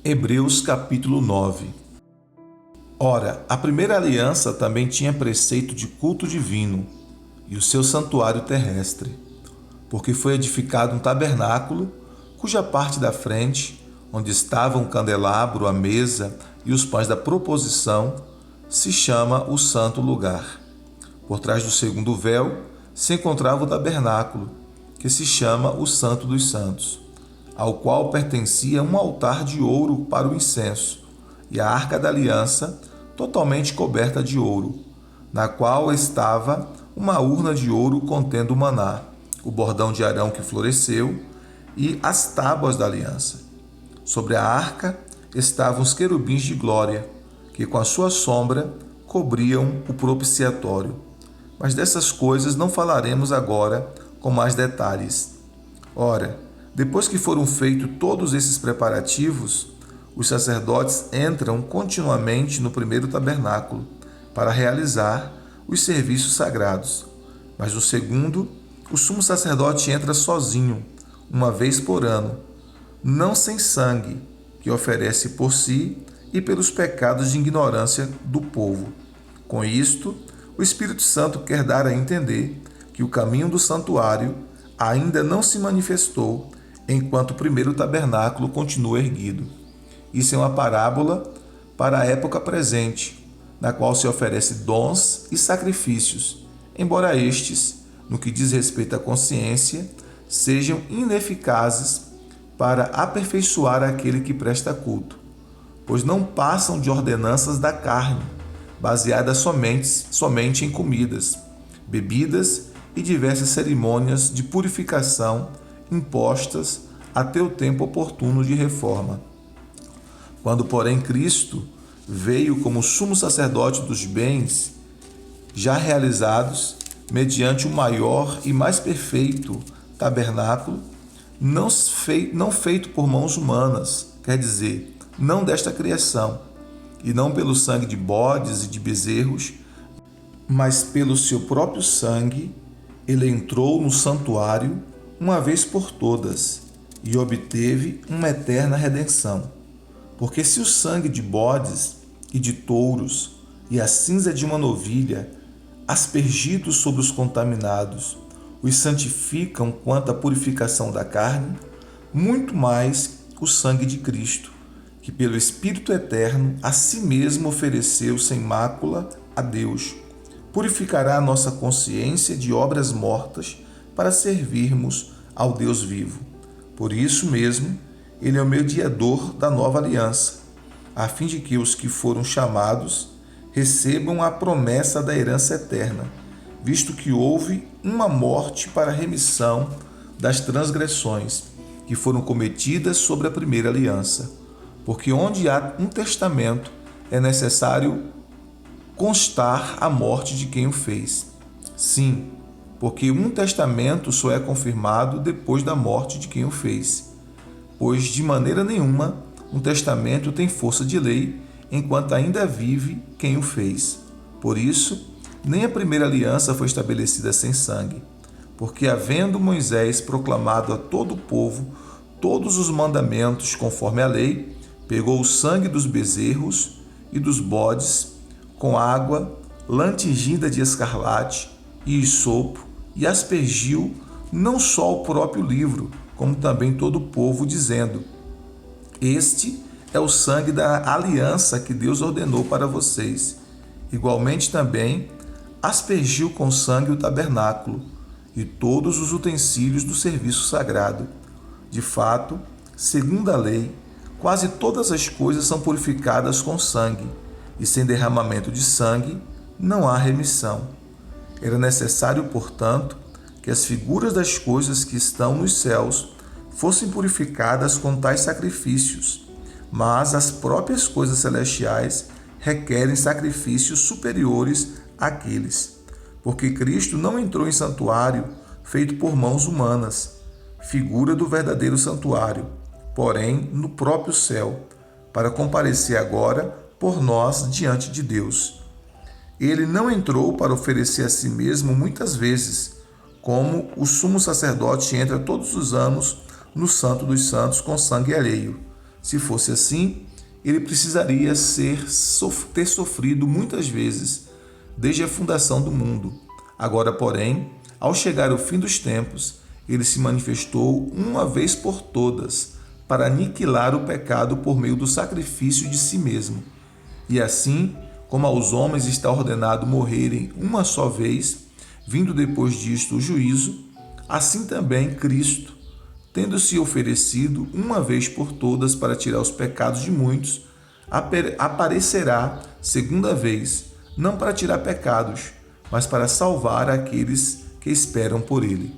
Hebreus capítulo 9. Ora, a primeira aliança também tinha preceito de culto divino e o seu santuário terrestre, porque foi edificado um tabernáculo, cuja parte da frente, onde estava um candelabro, a mesa e os pães da proposição, se chama o santo lugar. Por trás do segundo véu se encontrava o tabernáculo, que se chama o Santo dos Santos, ao qual pertencia um altar de ouro para o incenso, e a arca da aliança, totalmente coberta de ouro, na qual estava uma urna de ouro contendo o maná, o bordão de Arão que floresceu, e as tábuas da aliança. Sobre a arca estavam os querubins de glória, que com a sua sombra cobriam o propiciatório. Mas dessas coisas não falaremos agora com mais detalhes. Ora, depois que foram feitos todos esses preparativos, os sacerdotes entram continuamente no primeiro tabernáculo para realizar os serviços sagrados. Mas no segundo, o sumo sacerdote entra sozinho, uma vez por ano, não sem sangue, que oferece por si e pelos pecados de ignorância do povo. Com isto, o Espírito Santo quer dar a entender que o caminho do santuário ainda não se manifestou enquanto o primeiro tabernáculo continua erguido. Isso é uma parábola para a época presente, na qual se oferece dons e sacrifícios, embora estes, no que diz respeito à consciência, sejam ineficazes para aperfeiçoar aquele que presta culto, pois não passam de ordenanças da carne, baseadas somente em comidas, bebidas e diversas cerimônias de purificação impostas até o tempo oportuno de reforma. Quando, porém, Cristo veio como sumo sacerdote dos bens já realizados, mediante o maior e mais perfeito tabernáculo, não feito por mãos humanas, quer dizer, não desta criação, e não pelo sangue de bodes e de bezerros, mas pelo seu próprio sangue, ele entrou no santuário uma vez por todas e obteve uma eterna redenção. Porque se o sangue de bodes e de touros e a cinza de uma novilha, aspergidos sobre os contaminados, os santificam quanto à purificação da carne, muito mais o sangue de Cristo, que pelo Espírito Eterno a si mesmo ofereceu sem mácula a Deus, purificará a nossa consciência de obras mortas para servirmos ao Deus vivo. Por isso mesmo, ele é o mediador da nova aliança, a fim de que os que foram chamados recebam a promessa da herança eterna, visto que houve uma morte para a remissão das transgressões que foram cometidas sobre a primeira aliança. Porque onde há um testamento, é necessário constar a morte de quem o fez. Sim, porque um testamento só é confirmado depois da morte de quem o fez. Pois, de maneira nenhuma, um testamento tem força de lei enquanto ainda vive quem o fez. Por isso, nem a primeira aliança foi estabelecida sem sangue, porque, havendo Moisés proclamado a todo o povo todos os mandamentos conforme a lei, pegou o sangue dos bezerros e dos bodes com água lantigida de escarlate e hisopo e aspergiu não só o próprio livro, como também todo o povo, dizendo: Este é o sangue da aliança que Deus ordenou para vocês. Igualmente também aspergiu com sangue o tabernáculo e todos os utensílios do serviço sagrado. De fato, segundo a lei, quase todas as coisas são purificadas com sangue, e sem derramamento de sangue não há remissão. Era necessário, portanto, que as figuras das coisas que estão nos céus fossem purificadas com tais sacrifícios, mas as próprias coisas celestiais requerem sacrifícios superiores àqueles, porque Cristo não entrou em santuário feito por mãos humanas, figura do verdadeiro santuário, porém no próprio céu, para comparecer agora por nós diante de Deus. Ele não entrou para oferecer a si mesmo muitas vezes, como o sumo sacerdote entra todos os anos no Santo dos Santos com sangue alheio, Se fosse assim, ele precisaria ter sofrido muitas vezes, desde a fundação do mundo. Agora, porém, ao chegar o fim dos tempos, ele se manifestou uma vez por todas, para aniquilar o pecado por meio do sacrifício de si mesmo. E assim, como aos homens está ordenado morrerem uma só vez, vindo depois disto o juízo, assim também Cristo, tendo se oferecido uma vez por todas para tirar os pecados de muitos, aparecerá segunda vez, não para tirar pecados, mas para salvar aqueles que esperam por ele.